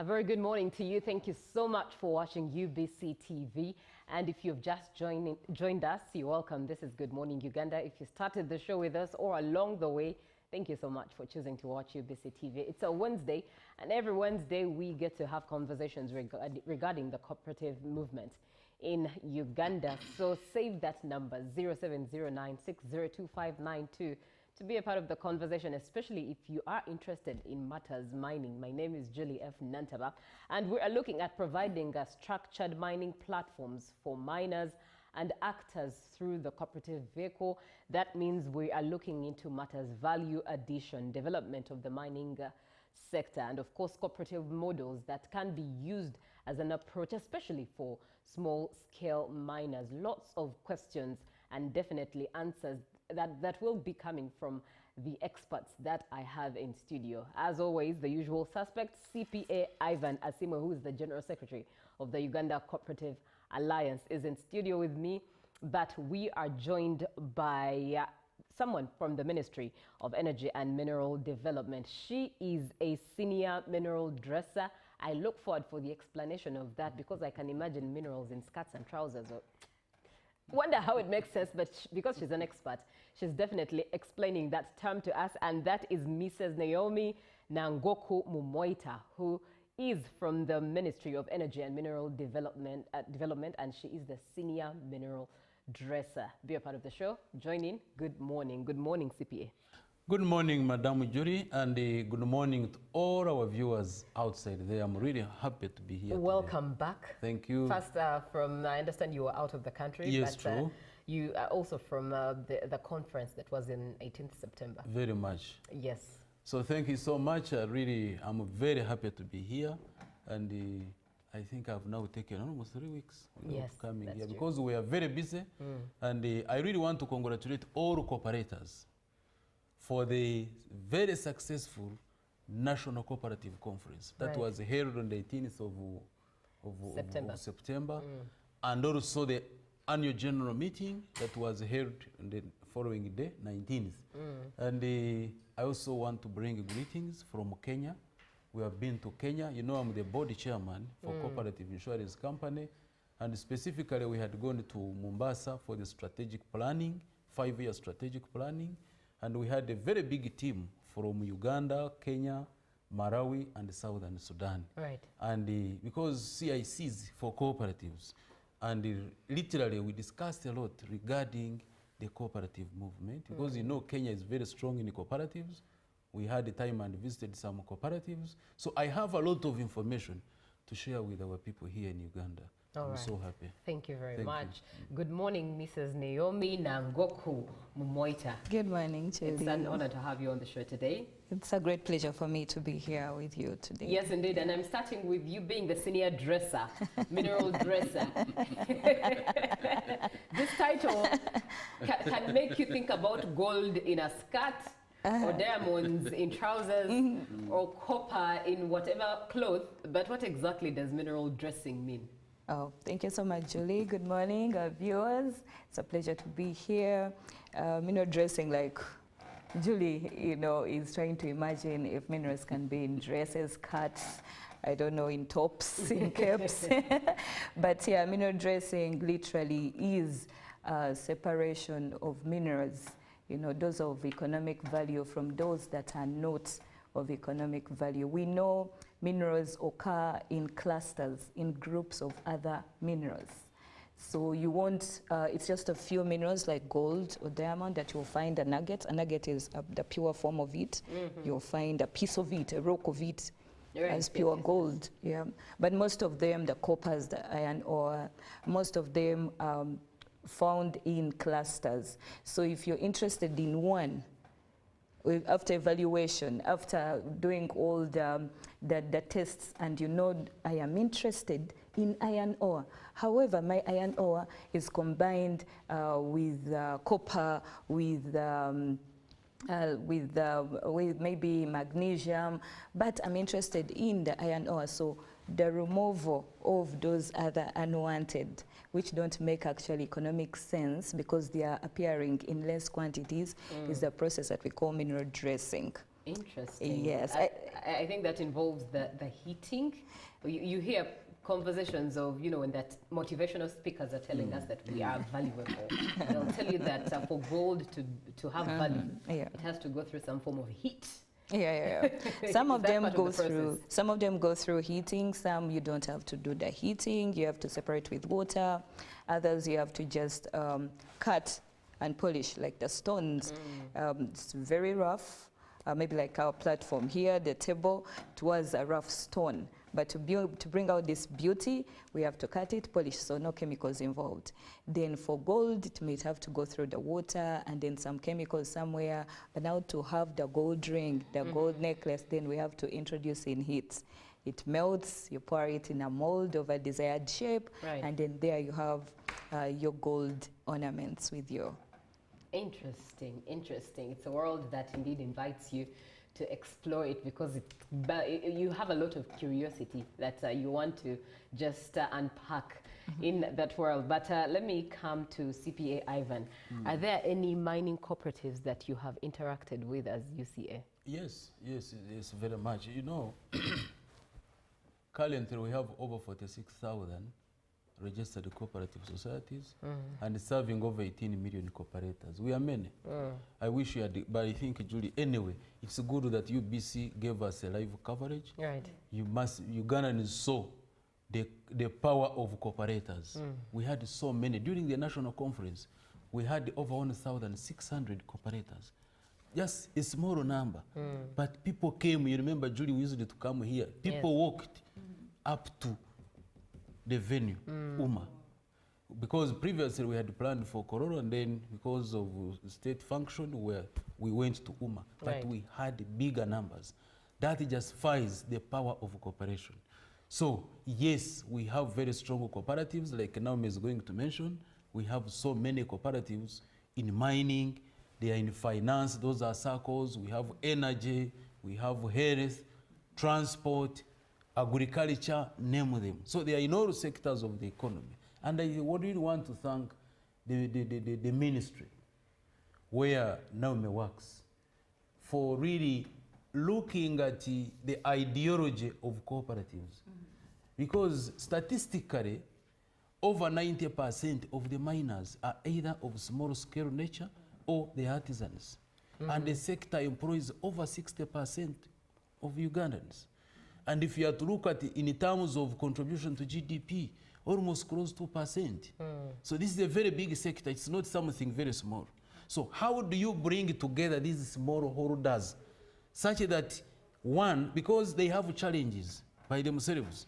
A very good morning to you. Thank you so much for watching UBC TV. And if you've just joined us, you're welcome. This is Good Morning Uganda. If you started the show with us or along the way, thank you so much for choosing to watch UBC TV. It's a Wednesday, and every Wednesday we get to have conversations regarding the cooperative movement in Uganda. So save that number, 0709602592. To be a part of the conversation, especially if you are interested in matters mining. My name is Julie F. Nantaba, and we are looking at providing structured mining platforms for miners and actors through the cooperative vehicle. That means we are looking into matters value addition, development of the mining sector, and of course cooperative models that can be used as an approach, especially for small-scale miners. Lots of questions and definitely answers that will be coming from the experts that I have in studio. As always, the usual suspect, CPA Ivan Asimo, who is the General Secretary of the Uganda Cooperative Alliance, is in studio with me, but we are joined by someone from the Ministry of Energy and Mineral Development. She is a senior mineral dresser. I look forward for the explanation of that because I can imagine minerals in skirts and trousers. Wonder how it makes sense, but because she's an expert, she's definitely explaining that term to us, and that is Mrs. Naomi Nangoku Mumoita, who is from the Ministry of Energy and Mineral Development, and she is the senior mineral dresser. Be a part of the show. Join in. Good morning. Good morning, CPA. Good morning, Madam Jury, and good morning to all our viewers outside there. I'm really happy to be here. Welcome today. back. Thank you. First, I understand you were out of the country. Yes, but, true. You are also from the conference that was in 18th September. Very much. Yes. So thank you so much. I'm very happy to be here, and I think I've now taken almost 3 weeks of coming here because we are very busy, and I really want to congratulate all cooperators for the very successful National Cooperative Conference that was held on the 18th of September, and also the annual general meeting that was held on the following day, 19th. And I also want to bring greetings from Kenya. We have been to Kenya. You know, I'm the board chairman for Cooperative Insurance Company, and specifically we had gone to Mombasa for the strategic planning, 5-year strategic planning. And we had a very big team from Uganda, Kenya, Malawi, and Southern Sudan. Right. And because CICs for cooperatives, and literally we discussed a lot regarding the cooperative movement, because you know Kenya is very strong in cooperatives. We had the time and visited some cooperatives. So I have a lot of information to share with our people here in Uganda. I'm so happy. Thank you very much. Good morning, Mrs. Naomi Nangoku Mumoita. Good morning, Julie. It's an honor to have you on the show today. It's a great pleasure for me to be here with you today. Yes, indeed. And I'm starting with you being the senior dresser, mineral dresser. This title can make you think about gold in a skirt, or diamonds in trousers, or copper in whatever cloth. But what exactly does mineral dressing mean? Oh, thank you so much, Julie. Good morning, our viewers. It's a pleasure to be here. Mineral dressing, like Julie, you know, is trying to imagine if minerals can be in dresses, skirts, I don't know, in tops, in capes. But yeah, mineral dressing literally is separation of minerals, you know, those of economic value from those that are not of economic value. We know minerals occur in clusters, in groups of other minerals. So you won't, it's just a few minerals like gold or diamond that you'll find a nugget. A nugget is the pure form of it. You'll find a piece of it, a rock of it, as pure gold. Yeah. But most of them, the coppers, the iron ore, most of them found in clusters. So if you're interested in one, after evaluation, after doing all the tests, and you know, I am interested in iron ore. However, my iron ore is combined with copper, with maybe magnesium, but I'm interested in the iron ore. So the removal of those other unwanted, which don't make actually economic sense because they are appearing in less quantities, is the process that we call mineral dressing. Interesting. Yes. I think that involves the heating. You hear conversations of, when that motivational speakers are telling us that we are valuable. They'll tell you that for gold to have value, it has to go through some form of heat. Some of them go through heating. Some you don't have to do the heating. You have to separate with water. Others you have to just cut and polish, like the stones. It's very rough. Maybe like our platform here, the table, it was a rough stone. But to bring out this beauty, we have to cut it, polish, so no chemicals involved. Then for gold, it might have to go through the water and then some chemicals somewhere. But now to have the gold ring, the gold necklace, then we have to introduce in heat. It melts, you pour it in a mold of a desired shape, and then there you have your gold ornaments with you. Interesting, interesting. It's a world that indeed invites you to explore it, because you have a lot of curiosity that you want to just unpack in that world. But let me come to CPA Ivan. Are there any mining cooperatives that you have interacted with as UCA? Yes, very much. Currently we have over 46,000 registered cooperative societies and serving over 18 million cooperators. We are many. I wish you had, but I think, Julie, anyway, it's good that UBC gave us a live coverage. Right. Ugandans saw the power of cooperators. We had so many. During the national conference, we had over 1,600 cooperators. Just a small number. But people came. You remember, Julie, we used to come here. People walked up to the venue, Uma. Because previously we had planned for Kororo, and then because of state function, we went to Uma. But we had bigger numbers. That justifies the power of cooperation. So, yes, we have very strong cooperatives, like Naomi is going to mention. We have so many cooperatives in mining, they are in finance, those are circles. We have energy, we have health, transport, agriculture, name them. So they are in all sectors of the economy. And I really want to thank the ministry where Naomi works for really looking at the ideology of cooperatives. Because statistically, over 90% of the miners are either of small scale nature or the artisans. And the sector employs over 60% of Ugandans. And if you have to look at it in terms of contribution to GDP, almost close to 2%. So this is a very big sector. It's not something very small. So how do you bring together these small holders such that, one, because they have challenges by themselves.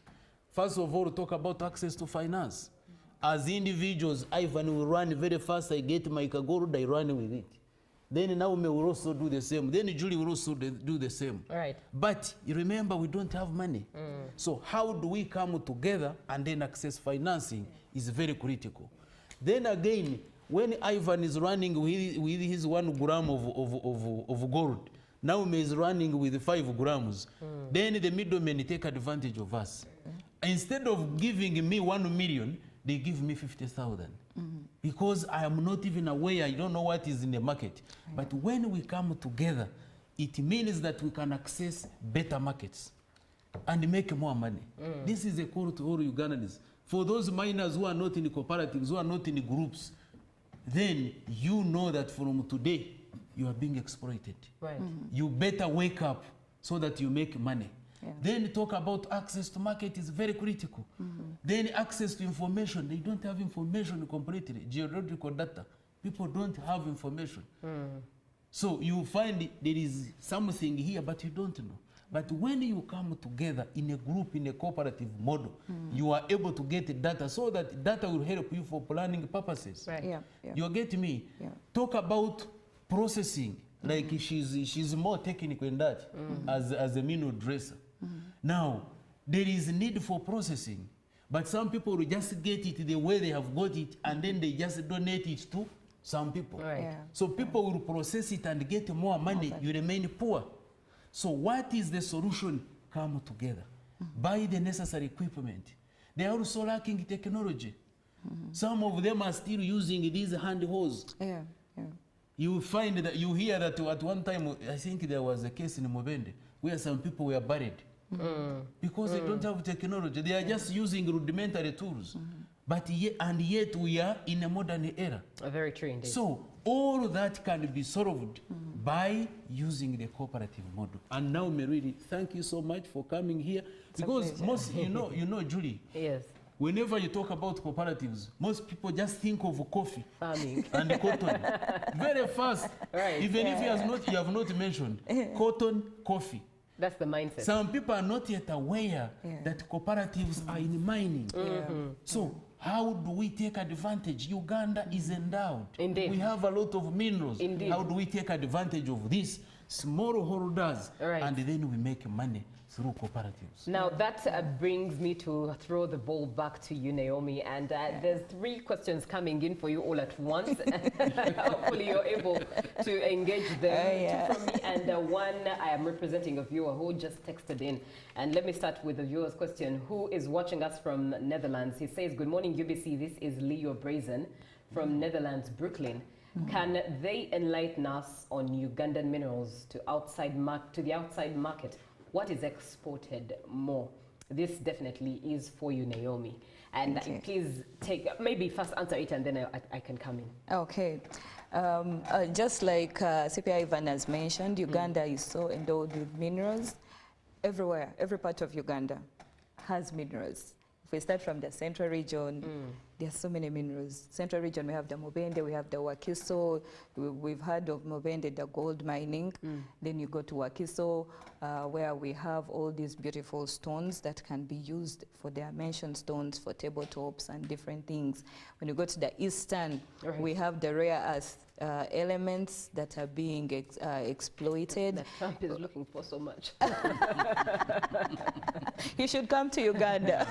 First of all, talk about access to finance. As individuals, Ivan will run very fast. I get my gold, I run with it. Then Naomi will also do the same. Then Julie will also do the same. Right. But you remember, we don't have money. So how do we come together and then access financing is very critical. Then again, when Ivan is running with his 1 gram of gold, Naomi is running with 5 grams, then the middlemen take advantage of us. Instead of giving me 1 million, they give me 50,000. Because I am not even aware, I don't know what is in the market. But when we come together, it means that we can access better markets and make more money. This is a call to all Ugandans. For those miners who are not in cooperatives, who are not in groups, then you know that from today, you are being exploited. Right. You better wake up so that you make money. Then talk about access to market is very critical. Then access to information. They don't have information completely. Geological data. People don't have information. So you find there is something here, but you don't know. But when you come together in a group, in a cooperative model, you are able to get data so that data will help you for planning purposes. Right. You get me? Talk about processing. Like she's more technical in that as a mineral dresser. Now, there is a need for processing, but some people will just get it the way they have got it, and then they just donate it to some people. Right. So people will process it and get more money. You remain poor. So what is the solution? Come together. Buy the necessary equipment. They are also lacking technology. Some of them are still using these hand hoes. You find that, you hear that at one time, I think there was a case in Mubende where some people were buried because they don't have technology. They are just using rudimentary tools. But yet we are in a modern era. Very true indeed. So all that can be solved by using the cooperative model. And now, Meridi, thank you so much for coming here. Because most, you know, Julie. Yes. Whenever you talk about cooperatives, most people just think of coffee, farming, and cotton. Very fast. Right. Even if you have not mentioned cotton, coffee. That's the mindset. Some people are not yet aware that cooperatives are in mining. So how do we take advantage? Uganda is endowed. Indeed. We have a lot of minerals. Indeed. How do we take advantage of these small holders? Right. And then we make money through cooperatives. Now that brings me to throw the ball back to you, Naomi, and there's 3 questions coming in for you all at once. Hopefully you're able to engage them. 2 from me and 1 I am representing a viewer who just texted in. And let me start with the viewer's question, who is watching us from Netherlands. He says, good morning UBC, this is Leo Brazen from Netherlands, Brooklyn. Can they enlighten us on Ugandan minerals to the outside market? What is exported more? This definitely is for you, Naomi. And please maybe first answer it and then I can come in. Okay. Just like CPI Ivan has mentioned, Uganda is so endowed with minerals. Everywhere, every part of Uganda has minerals. If we start from the central region, there are so many minerals. Central region, we have the Mubende, we have the Wakiso. We've heard of Mubende, the gold mining. Then you go to Wakiso, where we have all these beautiful stones that can be used for dimension stones, for tabletops and different things. When you go to the eastern, we have the rare earth elements that are being exploited. That Trump is looking for so much. You should come to Uganda.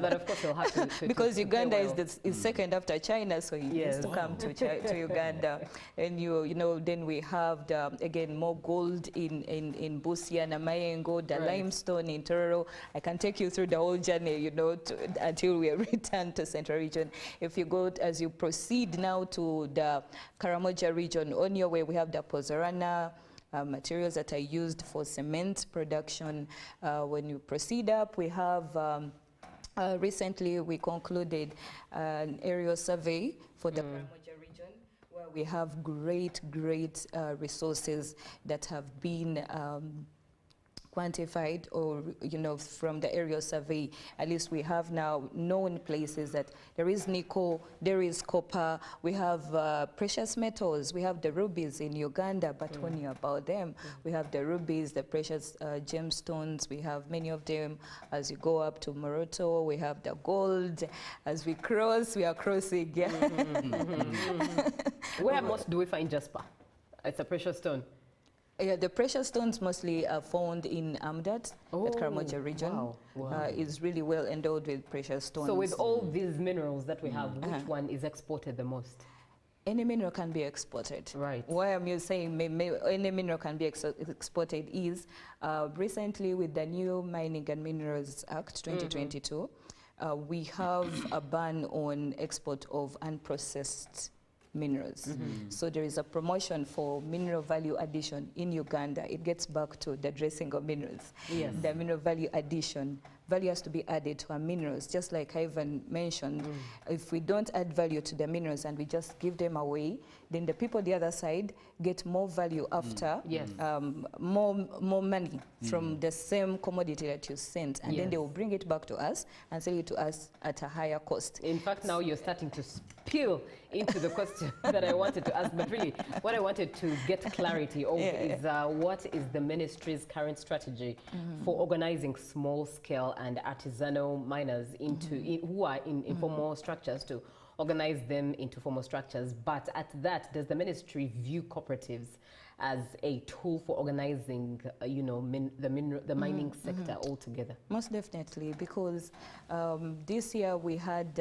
But of course, he'll have to because Uganda is second after China, so he needs to come to Uganda. And you know, then we have again more gold in Busia, Namayengo, the limestone in Tororo. I can take you through the whole journey, you know, until we return to Central Region. If you go, as you proceed now to the Karamoja region, on your way we have the Pozorana materials that are used for cement production. When you proceed up, we have recently we concluded an aerial survey for the Karamoja region, where we have great resources that have been quantified, or you know, from the aerial survey. At least we have now known places that there is nickel, there is copper, we have precious metals, we have the rubies in Uganda, but when you're about them, we have the rubies, the precious gemstones, we have many of them. As you go up to Moroto, we have the gold. As we cross, we are crossing. Where most do we find jasper? It's a precious stone. Yeah, the precious stones mostly are found in Amdat, at Karamoja region. Wow. Is really well endowed with precious stones. So with all these minerals that we have, which one is exported the most? Any mineral can be exported. Right. Why I'm saying any mineral can be exported is recently with the new Mining and Minerals Act 2022, we have a ban on export of unprocessed minerals. So there is a promotion for mineral value addition in Uganda. It gets back to the dressing of minerals. Yes. The mineral value addition. Value has to be added to our minerals, just like Ivan mentioned. If we don't add value to the minerals and we just give them away, then the people on the other side get more value after, more money from the same commodity that you sent, and then they will bring it back to us and sell it to us at a higher cost. In fact, now you're starting to spill into the question that I wanted to ask, but really what I wanted to get clarity of is what is the ministry's current strategy for organizing small-scale and artisanal miners into who are in informal structures, to organize them into formal structures? But at that, does the ministry view cooperatives as a tool for organizing, you know, the mining sector altogether? Most definitely, because this year we had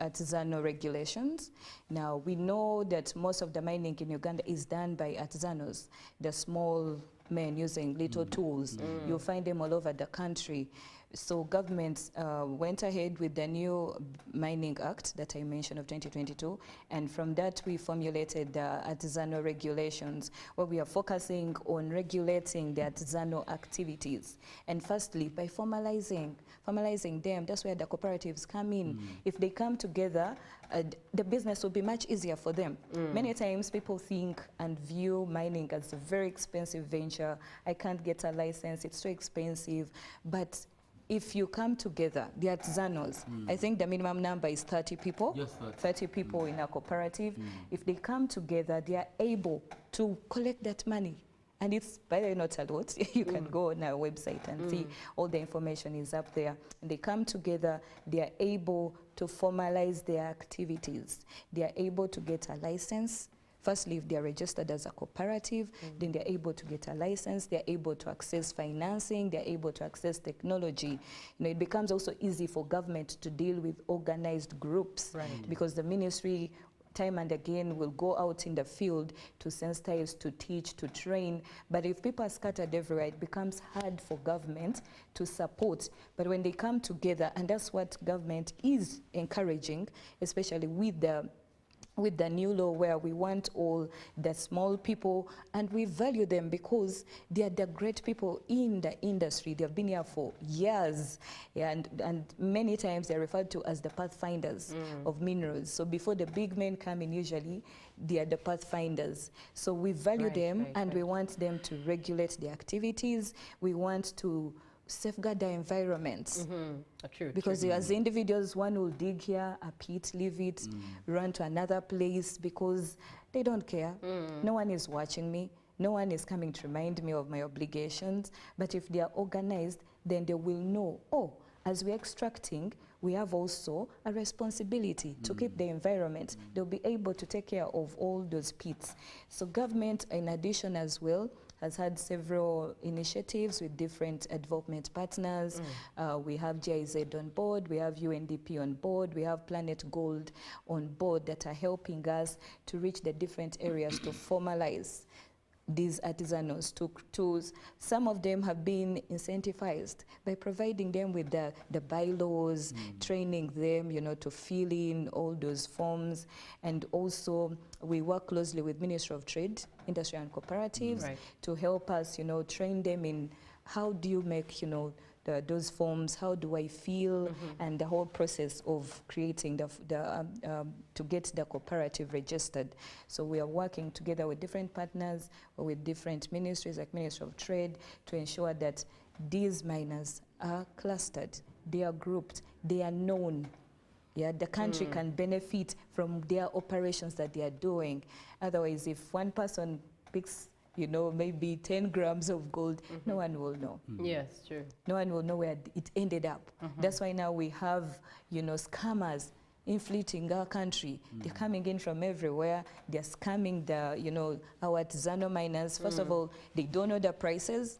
artisanal regulations. Now we know that most of the mining in Uganda is done by artisanals, the small men using little tools. You'll find them all over the country. So government went ahead with the new Mining Act that I mentioned of 2022, and from that we formulated the artisanal regulations, where we are focusing on regulating the artisanal activities. And firstly, by formalizing them, that's where the cooperatives come in. If they come together, the business will be much easier for them. Many times people think and view mining as a very expensive venture. I can't get a license, it's too expensive. But if you come together, the artisanals, I think the minimum number is 30 people. Yes, 30 people in a cooperative. If they come together, they are able to collect that money. And it's, by the way, not a lot. You can go on our website and see all the information is up there. And they come together, they are able to formalize their activities. They are able to get a license. Firstly, if they are registered as a cooperative, then they're able to get a license, they're able to access financing, they're able to access technology. You know, it becomes also easy for government to deal with organized groups, because the ministry time and again will go out in the field to sensitize, to teach, to train. But if people are scattered everywhere, it becomes hard for government to support. But when they come together, and that's what government is encouraging, especially with the new law, where we want all the small people, and we value them because they are the great people in the industry. They have been here for years, and many times they're referred to as the pathfinders of minerals. So before the big men come in, usually they are the pathfinders. So we value them, and we want them to regulate the activities. We want to safeguard the environments. Because as individuals, one will dig here, a pit, leave it, run to another place, because they don't care. No one is watching me. No one is coming to remind me of my obligations. But if they are organized, then they will know, oh, as we're extracting, we have also a responsibility to keep the environment. They'll be able to take care of all those pits. So government, in addition as well, has had several initiatives with different development partners. We have GIZ on board, we have UNDP on board, we have Planet Gold on board that are helping us to reach the different areas to formalize these artisanals tools. Some of them have been incentivized by providing them with the bylaws, training them, you know, to fill in all those forms. And also we work closely with Ministry of Trade, Industry and Cooperatives to help us, you know, train them in how do you make, you know, those forms, how do I feel, and the whole process of creating to get the cooperative registered. So we are working together with different partners or with different ministries like Ministry of Trade to ensure that these miners are clustered, they are grouped, they are known. Yeah, the country can benefit from their operations that they are doing. Otherwise, if one person picks, you know, maybe 10 grams of gold, no one will know. Yes, true. No one will know where it ended up. That's why now we have, you know, scammers infiltrating our country. They're coming in from everywhere. They're scamming the, you know, our artisanal miners. First of all, they don't know the prices.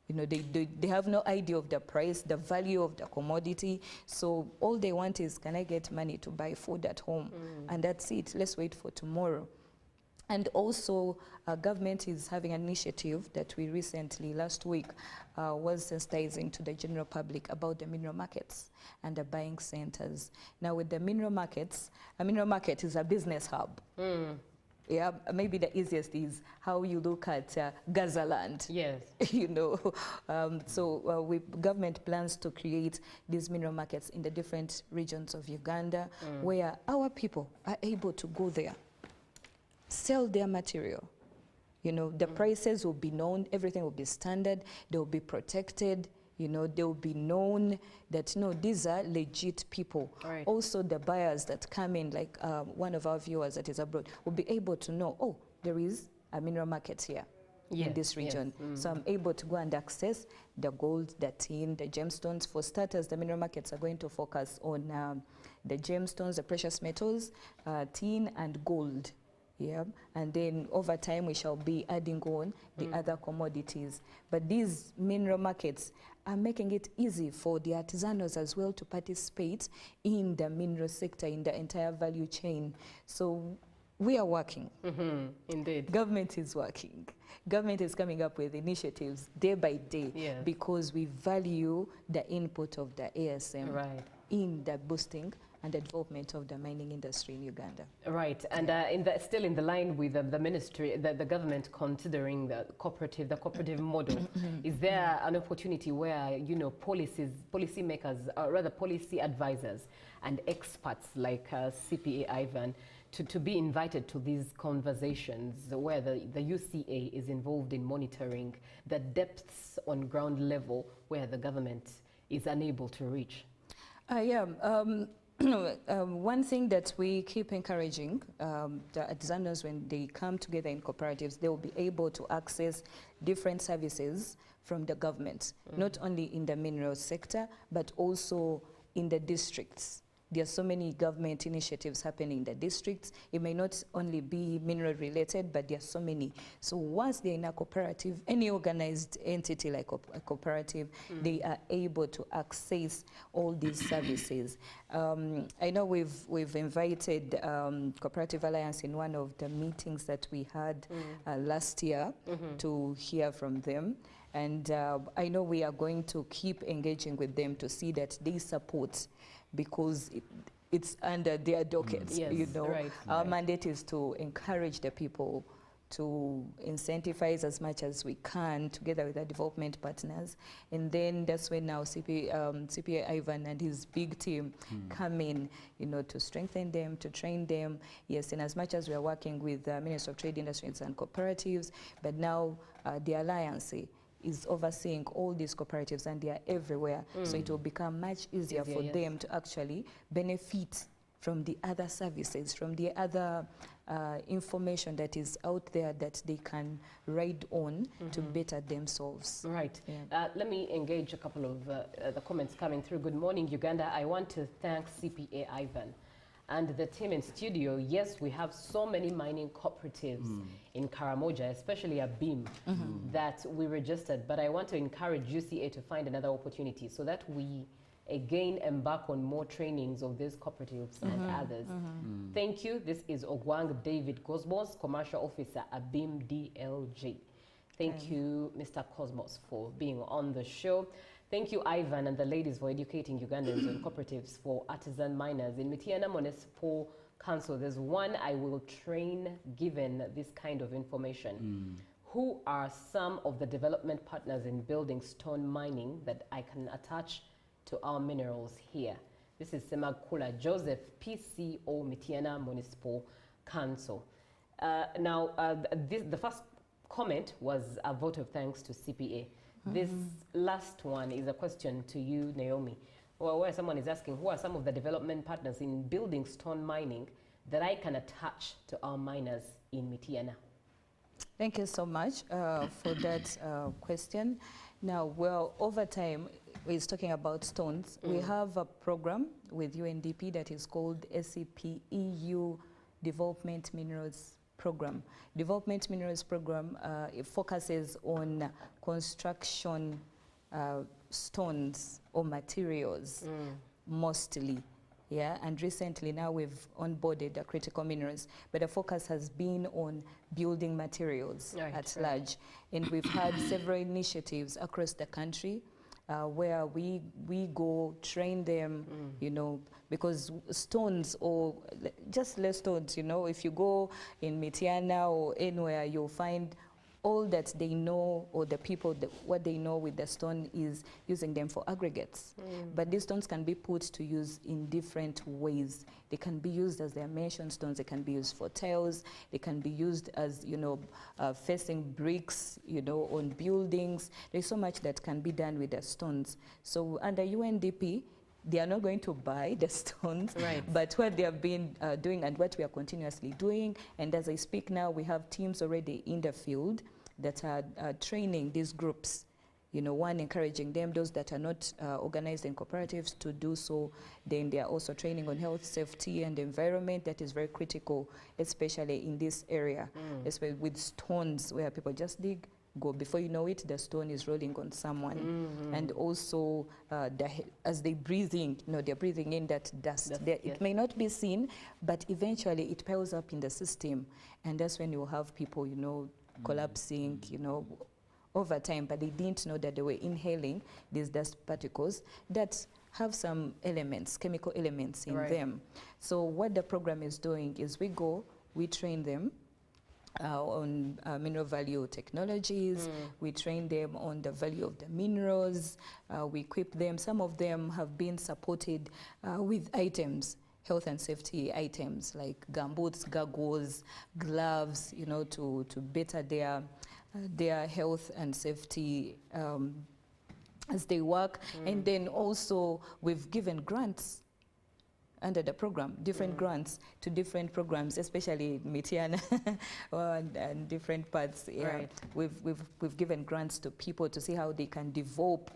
You know, they have no idea of the price, the value of the commodity. So all they want is, can I get money to buy food at home? And that's it. Let's wait for tomorrow. And also, government is having an initiative that we recently, last week, was sensitizing to the general public about the mineral markets and the buying centers. Now, with the mineral markets, a mineral market is a business hub. Yeah, maybe the easiest is how you look at Gazaland. Yes. You know, so government plans to create these mineral markets in the different regions of Uganda, where our people are able to go there, sell their material. You know, the prices will be known, everything will be standard, they will be protected, you know, they will be known that, no, these are legit people. Also, the buyers that come in, like one of our viewers that is abroad, will be able to know, oh, there is a mineral market here in this region. So I'm able to go and access the gold, the tin, the gemstones. For starters, the mineral markets are going to focus on the gemstones, the precious metals, tin and gold. Yeah, and then over time we shall be adding on the other commodities. But these mineral markets are making it easy for the artisanals as well to participate in the mineral sector, in the entire value chain. So we are working. Indeed. Government is working. Government is coming up with initiatives day by day because we value the input of the ASM in the boosting and the development of the mining industry in Uganda. Right, and still in the line with the ministry, the government considering the cooperative model, is there an opportunity where, you know, policy makers, or rather policy advisors and experts like CPA Ivan to be invited to these conversations where the UCA is involved in monitoring the depths on ground level where the government is unable to reach? One thing that we keep encouraging the artisanals when they come together in cooperatives, they will be able to access different services from the government, not only in the mineral sector, but also in the districts. There are so many government initiatives happening in the districts. It may not only be mineral related, but there are so many. So once they're in a cooperative, any organized entity like a cooperative, they are able to access all these services. I know we've invited Cooperative Alliance in one of the meetings that we had last year to hear from them. And I know we are going to keep engaging with them to see that they support, because it's under their dockets, you know. Our mandate is to encourage the people to incentivize as much as we can together with our development partners. And then that's when now CPA Ivan and his big team come in, you know, to strengthen them, to train them. Yes, and as much as we are working with the Ministry of Trade, Industries and Cooperatives, but now the Alliance is overseeing all these cooperatives, and they are everywhere. So it will become much easier for them to actually benefit from the other services, from the other information that is out there that they can ride on to better themselves. Right. Let me engage a couple of the comments coming through. Good morning, Uganda. I want to thank CPA Ivan and the team in studio. Yes, we have so many mining cooperatives in Karamoja, especially ABIM, that we registered. But I want to encourage UCA to find another opportunity so that we again embark on more trainings of these cooperatives and others. Thank you. This is Ogwang David Cosmos, Commercial Officer, ABIM DLG. Thank you, Mr. Cosmos, for being on the show. Thank you, Ivan, and the ladies for educating Ugandans on cooperatives for artisan miners. In Mityana Municipal Council, there's one I will train given this kind of information. Who are some of the development partners in building stone mining that I can attach to our minerals here? This is Semakula Joseph, PCO, Mityana Municipal Council. The first comment was a vote of thanks to CPA. This last one is a question to you, Naomi, where someone is asking, who are some of the development partners in building stone mining that I can attach to our miners in Mityana? Thank you so much for that question. Now, well, over time, we're talking about stones. We have a program with UNDP that is called SCP EU Development Minerals Program. Development Minerals Program, it focuses on construction stones or materials mostly. Yeah, and recently now we've onboarded the critical minerals, but the focus has been on building materials at large. And we've had several initiatives across the country where we go train them, you know, because stones, or just less stones, you know, if you go in Mityana or anywhere, you'll find all that they know, or the people, what they know with the stone is using them for aggregates. But these stones can be put to use in different ways. They can be used as dimension stones, they can be used for tiles, they can be used as, you know, facing bricks, you know, on buildings. There's so much that can be done with the stones. So under UNDP, they are not going to buy the stones, but what they have been doing and what we are continuously doing, and as I speak now, we have teams already in the field that are training these groups, you know, one, encouraging them, those that are not organized in cooperatives, to do so. Then they are also training on health, safety, and environment. That is very critical, especially in this area, especially with stones where people just dig, go. Before you know it, the stone is rolling on someone. And also, as they breathe in, they're breathing in that dust. It may not be seen, but eventually it piles up in the system. And that's when you have people, collapsing, over time, but they didn't know that they were inhaling these dust particles that have some elements, chemical elements in them. So what the program is doing is we train them on mineral value technologies, we train them on the value of the minerals, we equip them. Some of them have been supported with items, health and safety items like gumboots, goggles, gloves, to better their health and safety as they work. And then also we've given grants under the program, different grants to different programs, especially Mitiana and different parts. We've given grants to people to see how they can develop,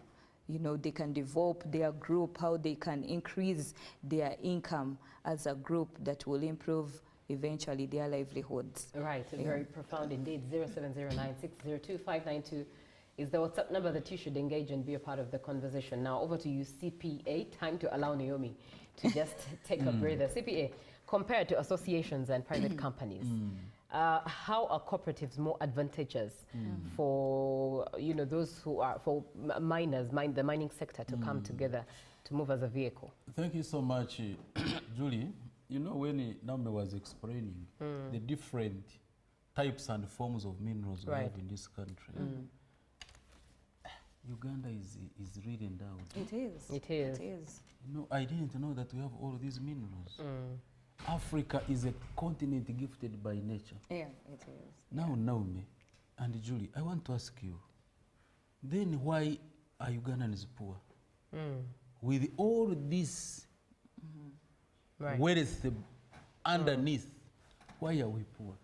their group, how they can increase their income as a group that will improve eventually their livelihoods. Right, very profound indeed. 0709602592 is the WhatsApp number that you should engage and be a part of the conversation. Now over to you, CPA. Time to allow Naomi to just take a breather. CPA, compared to associations and private companies, how are cooperatives more advantageous for those who are miners, the mining sector to come together to move as a vehicle? Thank you so much, Julie. When Naomi was explaining the different types and forms of minerals we have in this country, Uganda is really endowed. It is. It is. It is. I didn't know that we have all these minerals. Africa is a continent gifted by nature. Yeah, it is. Now, Naomi and Julie, I want to ask you, then why are Ugandans poor? With all this wealth underneath, why are we poor?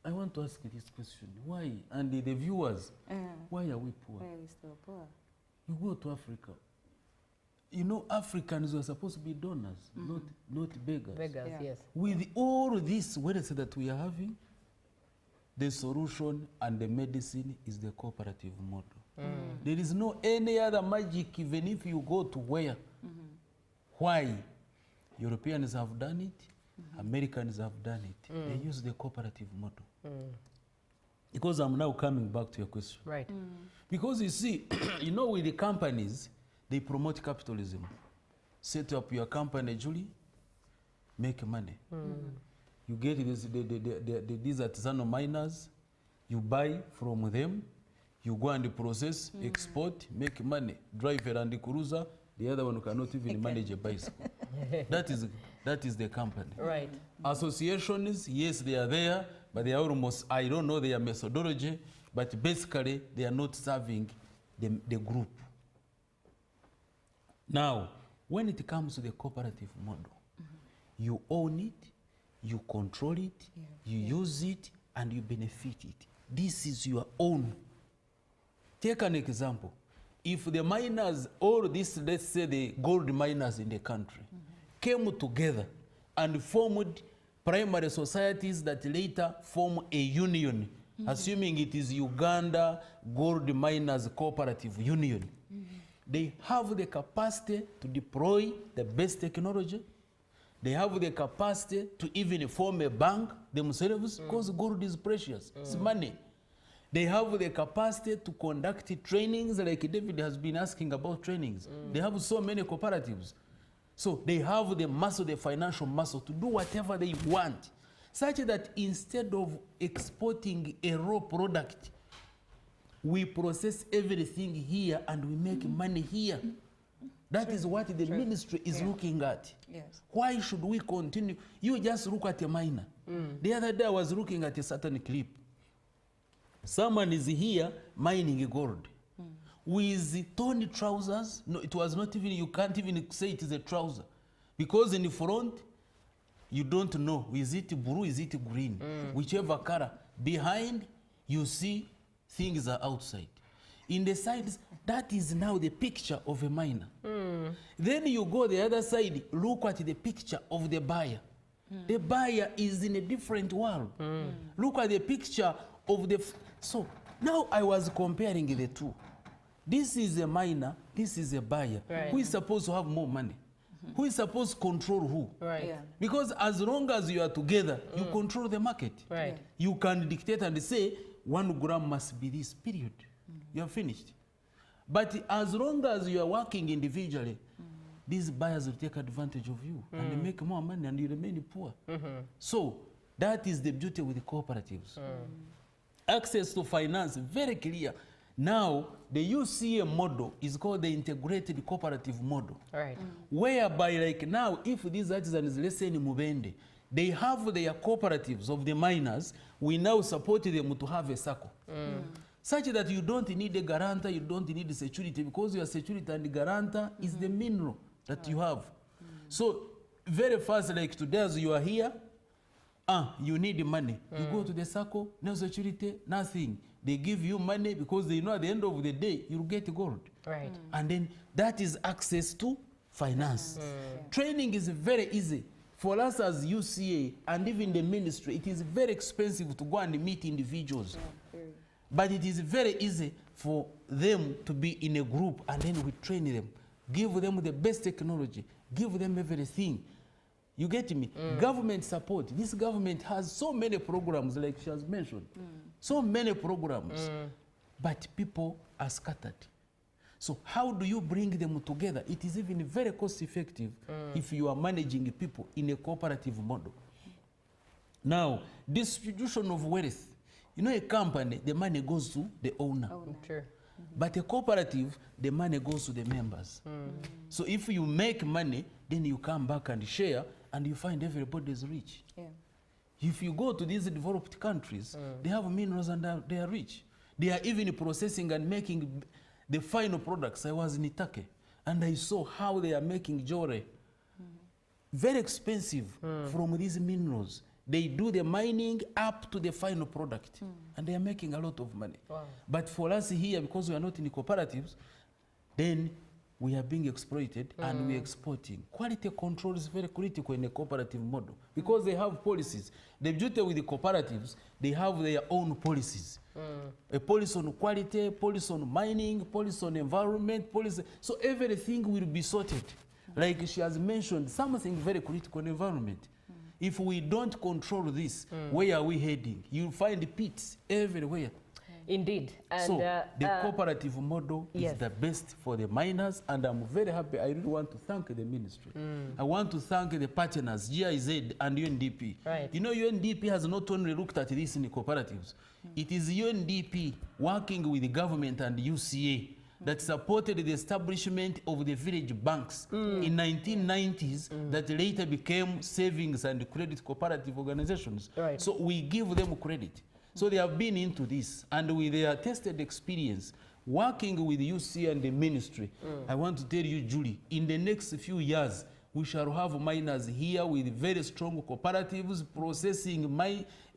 I want to ask you this question. Why? And the viewers, why are we poor? Why are we still poor? You go to Africa. Africans were supposed to be donors, not beggars. Beggars, yes. With all this wealth that we are having, the solution and the medicine is the cooperative model. There is no any other magic, even if you go to where. Why? Europeans have done it, Americans have done it. They use the cooperative model. Because I'm now coming back to your question. Right. Because you see, with the companies, they promote capitalism. Set up your company, Julie, make money. You get these artisanal miners, you buy from them, you go and process, export, make money. Drive a Land Cruiser, the other one cannot even manage a bicycle. That is the company. Right. Associations, yes, they are there, but they are almost, I don't know their methodology, but basically they are not serving the group. Now, when it comes to the cooperative model, you own it, you control it, you use it, and you benefit it. This is your own. Take an example. If the miners, all this, let's say the gold miners in the country, came together and formed primary societies that later form a union, assuming it is Uganda Gold Miners Cooperative Union, they have the capacity to deploy the best technology. They have the capacity to even form a bank themselves, because gold is precious, it's money. They have the capacity to conduct trainings, like David has been asking about trainings. They have so many cooperatives. So they have the muscle, the financial muscle, to do whatever they want, such that instead of exporting a raw product, we process everything here and we make money here. That is what the ministry is looking at. Yes. Why should we continue? You just look at a miner. The other day I was looking at a certain clip. Someone is here mining gold with torn trousers. No, it was not even, you can't even say it is a trouser, because in the front you don't know, is it blue, is it green, whichever color. Behind you see things are outside. In the sides, that is now the picture of a miner. Then you go the other side, look at the picture of the buyer. The buyer is in a different world. Look at the picture of the... So Now I was comparing the two. This is a miner, this is a buyer. Who is supposed to have more money? Who is supposed to control who? Because as long as you are together, you control the market. You can dictate and say, 1 gram must be this, period. You are finished. But as long as you are working individually, these buyers will take advantage of you and they make more money and you remain poor. So that is the beauty with the cooperatives. Access to finance, very clear. Now, the UCA model is called the integrated cooperative model. Whereby, like now, if these artisans, let's say in Mubende, they have their cooperatives of the miners, we now support them to have a circle. Such that you don't need a guarantor, you don't need security, because your security and the guarantor is the mineral that you have. So, very fast, like today as you are here, you need money. You go to the circle, no security, nothing. They give you money because they know at the end of the day, you'll get gold. And then that is access to finance. Training is very easy. For us as UCA and even the ministry, it is very expensive to go and meet individuals. But it is very easy for them to be in a group and then we train them. Give them the best technology. Give them everything. You get me? Government support. This government has so many programs, like she has mentioned. So many programs. But people are scattered. So how do you bring them together? It is even very cost effective if you are managing people in a cooperative model. Now, distribution of wealth. You know, a company, the money goes to the owner. But a cooperative, the money goes to the members. So if you make money, then you come back and share, and you find everybody is rich. If you go to these developed countries, they have minerals and they are rich. They are even processing and making the final products. I was in Turkey, and I saw how they are making jewelry. Very expensive from these minerals. They do the mining up to the final product, and they are making a lot of money. But for us here, because we are not in the cooperatives, then we are being exploited and we are exporting. Quality control is very critical in a cooperative model because they have policies. The beauty with the cooperatives, they have their own policies. A policy on quality, policy on mining, policy on environment, policy. So everything will be sorted. Like she has mentioned, something very critical in environment. If we don't control this, where are we heading? You'll find pits everywhere. Indeed. And so the cooperative model is the best for the miners, and I'm very happy. I really want to thank the ministry. I want to thank the partners, GIZ and UNDP. You know, UNDP has not only looked at this in the cooperatives. It is UNDP working with the government and UCA that supported the establishment of the village banks in 1990s that later became savings and credit cooperative organizations. So we give them credit. So they have been into this, and with their tested experience, working with UC and the ministry, I want to tell you, Julie, in the next few years, we shall have miners here with very strong cooperatives processing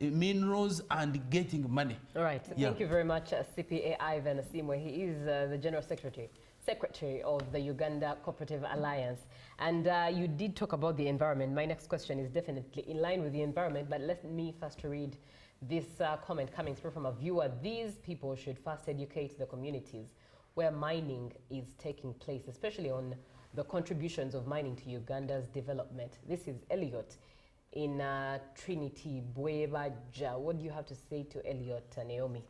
minerals and getting money. All right. Thank you very much, CPA Ivan Asimwe. He is the General Secretary of the Uganda Cooperative Alliance. And you did talk about the environment. My next question is definitely in line with the environment, but let me first read this comment coming through from a viewer. These people should first educate the communities where mining is taking place, especially on the contributions of mining to Uganda's development. This is Elliot in Trinity, Bwebaja. What do you have to say to Elliot, Naomi?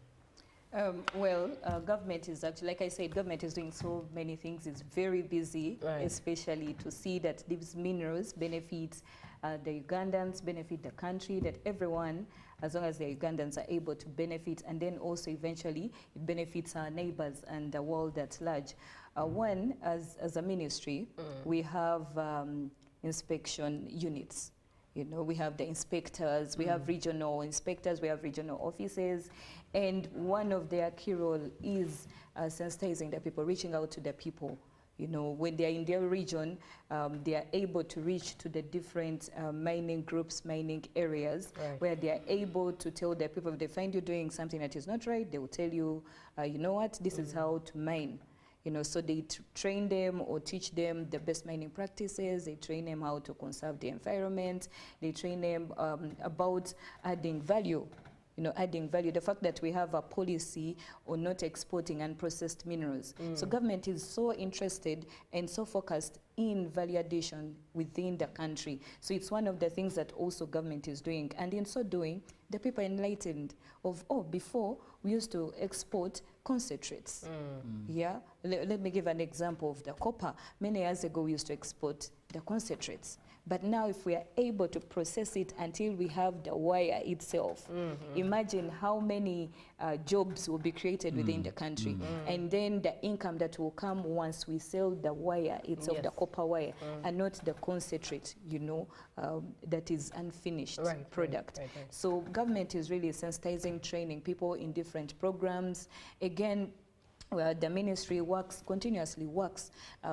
Government is actually, like I said, government is doing so many things. It's very busy, especially to see that these minerals benefit the Ugandans, benefit the country, that everyone, as long as the Ugandans are able to benefit, and then also eventually it benefits our neighbors and the world at large. One, as a ministry, we have inspection units. You know, we have the inspectors, we have regional inspectors, we have regional offices, and one of their key role is sensitizing the people, reaching out to the people. You know, when they are in their region, they are able to reach to the different mining groups, mining areas, where they are able to tell the people, if they find you doing something that is not right, they will tell you, you know what, this is how to mine. You know, so they train them or teach them the best mining practices. They train them how to conserve the environment. They train them about adding value adding value. The fact that we have a policy on not exporting unprocessed minerals. So government is so interested and so focused in value addition within the country. So it's one of the things that also government is doing. And in so doing, the people are enlightened of, before we used to export concentrates. Yeah, let me give an example of the copper. Many years ago, we used to export the concentrates. But now if we are able to process it until we have the wire itself, imagine how many jobs will be created within the country. And then the income that will come once we sell the wire itself, the copper wire, and not the concentrate, that is unfinished product. Right. So government is really sensitizing, training people in different programs. Again, the ministry continuously works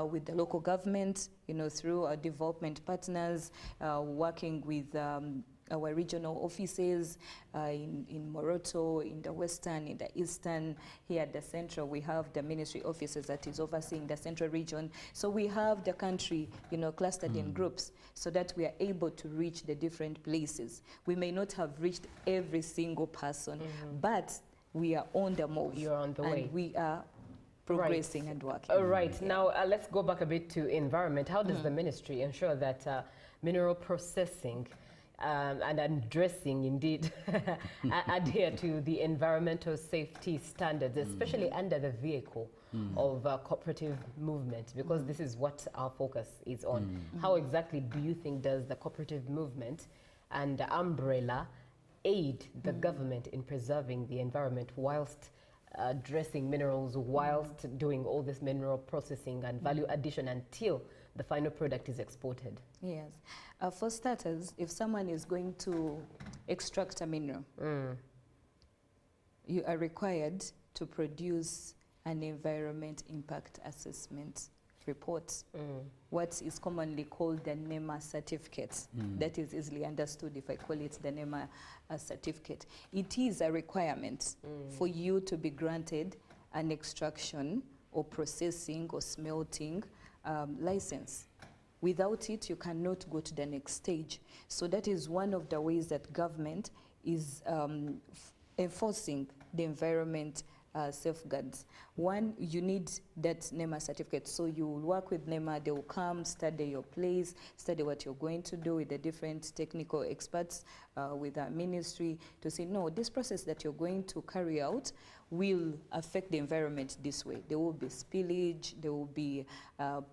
with the local government, through our development partners, working with our regional offices in Moroto, in the Western, in the Eastern. Here at the Central, we have the ministry offices that is overseeing the Central region. So we have the country, clustered in groups so that we are able to reach the different places. We may not have reached every single person, but we are on the move. You're on the way. And we are progressing and working. All right. Now, let's go back a bit to environment. How does the ministry ensure that mineral processing and addressing, indeed, adhere to the environmental safety standards, especially under the vehicle of cooperative movement? Because this is what our focus is on. How exactly do you think does the cooperative movement and the umbrella aid the government in preserving the environment whilst addressing minerals, whilst doing all this mineral processing and value addition until the final product is exported? Yes. For starters, if someone is going to extract a mineral, you are required to produce an environment impact assessment report, what is commonly called the NEMA certificate. That is easily understood if I call it the NEMA certificate. It is a requirement for you to be granted an extraction or processing or smelting license. Without it, you cannot go to the next stage. So that is one of the ways that government is enforcing the environment safeguards. One, you need that NEMA certificate. So you will work with NEMA, they will come, study your place, study what you're going to do with the different technical experts with our ministry to say, no, this process that you're going to carry out will affect the environment this way. There will be spillage, there will be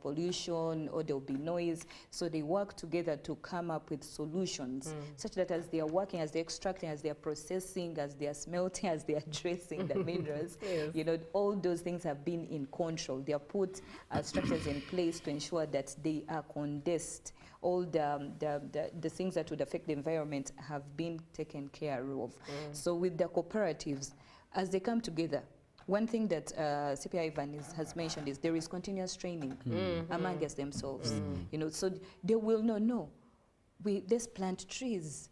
pollution, or there will be noise. So they work together to come up with solutions such that as they are working, as they're extracting, as they're processing, as they're smelting, as they're addressing the minerals, all those things have been in control. They are put structures in place to ensure that they are condensed. All the things that would affect the environment have been taken care of. So with the cooperatives, as they come together, one thing that CPI Ivan has mentioned is there is continuous training among themselves. So they will know, let's plant trees.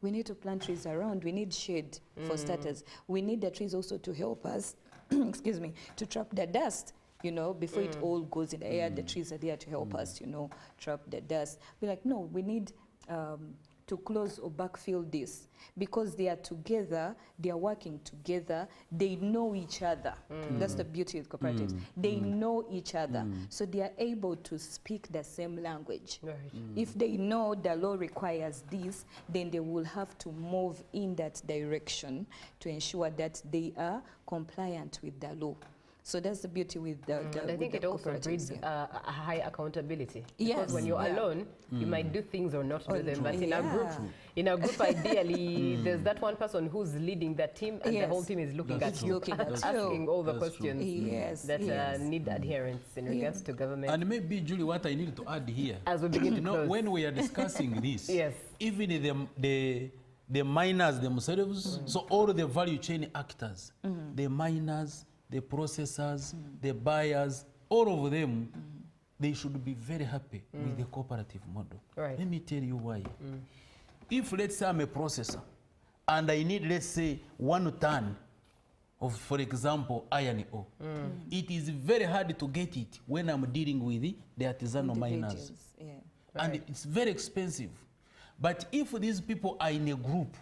We need to plant trees around. We need shade for starters. We need the trees also to help us, excuse me, to trap the dust. Before it all goes in the air, the trees are there to help us, trap the dust. We're like, no, we need to close or backfill this because they are together, they are working together, they know each other. That's the beauty of cooperatives. They know each other, so they are able to speak the same language. If they know the law requires this, then they will have to move in that direction to ensure that they are compliant with the law. So that's the beauty with the I think it also breeds a high accountability. Because when you're alone, you might do things or not do them. But in a group, ideally, there's that one person who's leading that team, and the whole team is looking at you, asking all the questions that need adherence in regards to government. And maybe, Julie, what I need to add here, as we begin to close, when we are discussing this, even the miners themselves, so all the value chain actors, the miners, the processors, the buyers, all of them, they should be very happy with the cooperative model. Let me tell you why. If, let's say, I'm a processor, and I need, let's say, 1 ton of, for example, iron ore, it is very hard to get it when I'm dealing with the artisanal miners. And it's very expensive. But if these people are in a group,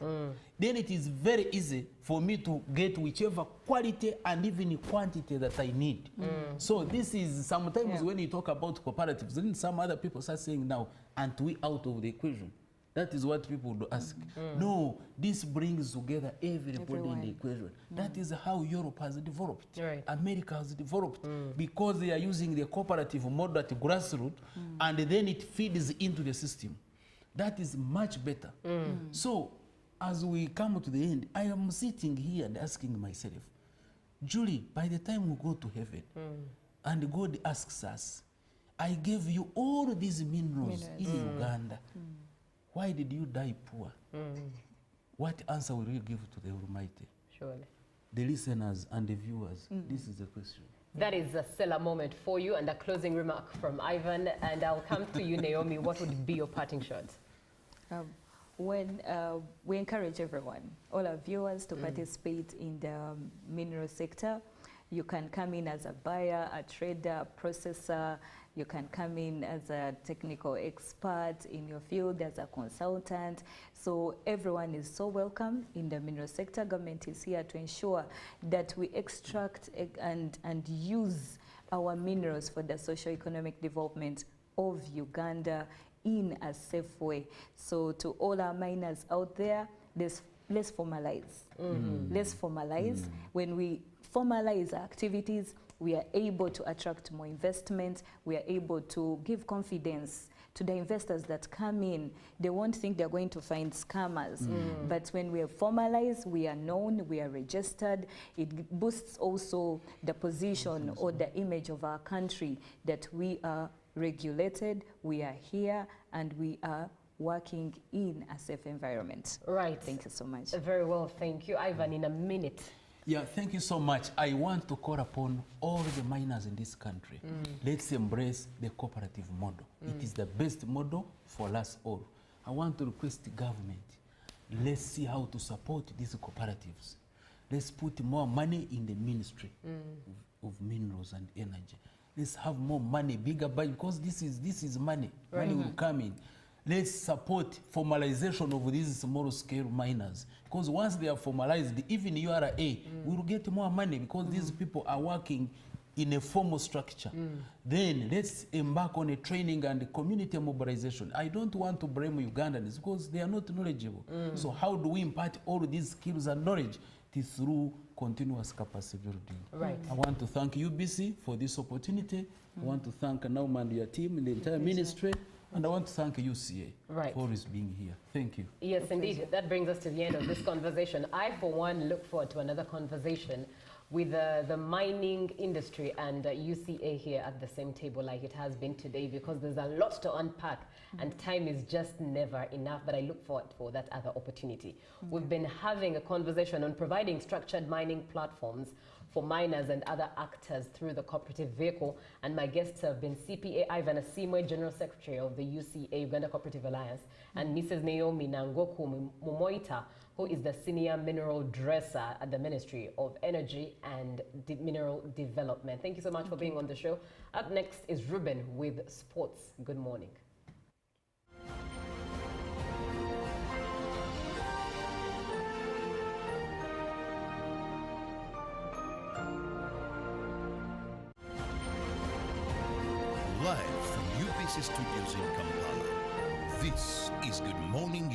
then it is very easy for me to get whichever quality and even quantity that I need. So this is sometimes when you talk about cooperatives, then some other people start saying now, aren't we out of the equation? That is what people would ask. No, this brings together everybody in the equation. That is how Europe has developed. Right. America has developed because they are using the cooperative model at grassroots and then it feeds into the system. That is much better. So as we come to the end, I am sitting here and asking myself, Julie, by the time we go to heaven and God asks us, I gave you all these minerals in Uganda. Why did you die poor? What answer will you give to the Almighty? Surely. The listeners and the viewers, this is the question. That is a stellar moment for you, and a closing remark from Ivan. And I'll come to you, Naomi. What would be your parting shot? We encourage everyone, all our viewers, to participate in the mineral sector. You can come in as a buyer, a trader, a processor. You can come in as a technical expert in your field, as a consultant. So everyone is so welcome in the mineral sector. Government is here to ensure that we extract and use our minerals for the socio-economic development of Uganda in a safe way. So to all our miners out there, let's formalize. Let's formalize. When we formalize our activities, we are able to attract more investment. We are able to give confidence to the investors that come in. They won't think they're going to find scammers. But when we are formalized, we are known, we are registered. It boosts also the position or the image of our country that we are regulated, we are here, and we are working in a safe environment. Right. Thank you so much. Very well, thank you. Ivan, in a minute. Yeah, thank you so much. I want to call upon all the miners in this country. Let's embrace the cooperative model. It is the best model for us all. I want to request the government, let's see how to support these cooperatives. Let's put more money in the ministry of minerals and energy. Let's have more money, bigger budget, because this is money. Right. Money will come in. Let's support formalization of these small scale miners, because once they are formalized, even URA will get more money because these people are working in a formal structure. Then let's embark on a training and community mobilization. I don't want to blame Ugandans because they are not knowledgeable. So how do we impart all these skills and knowledge? It is through continuous capacity building. Right. I want to thank UBC for this opportunity. I want to thank Nauma and your team and the entire ministry. And I want to thank UCA for always being here. Thank you. Yes, indeed. That brings us to the end of this conversation. I, for one, look forward to another conversation with the mining industry and UCA here at the same table like it has been today, because there's a lot to unpack and time is just never enough, but I look forward for that other opportunity. We've been having a conversation on providing structured mining platforms for miners and other actors through the cooperative vehicle, and my guests have been CPA Ivan Asimwe, General Secretary of the UCA, Uganda Cooperative Alliance, and Mrs. Naomi Nangoku Mumoita, who is the Senior Mineral Dresser at the Ministry of Energy and Mineral Development. Thank you so much for being on the show. Up next is Ruben with sports. Good morning. Live from UBC Studios in Kampala, this is Good Morning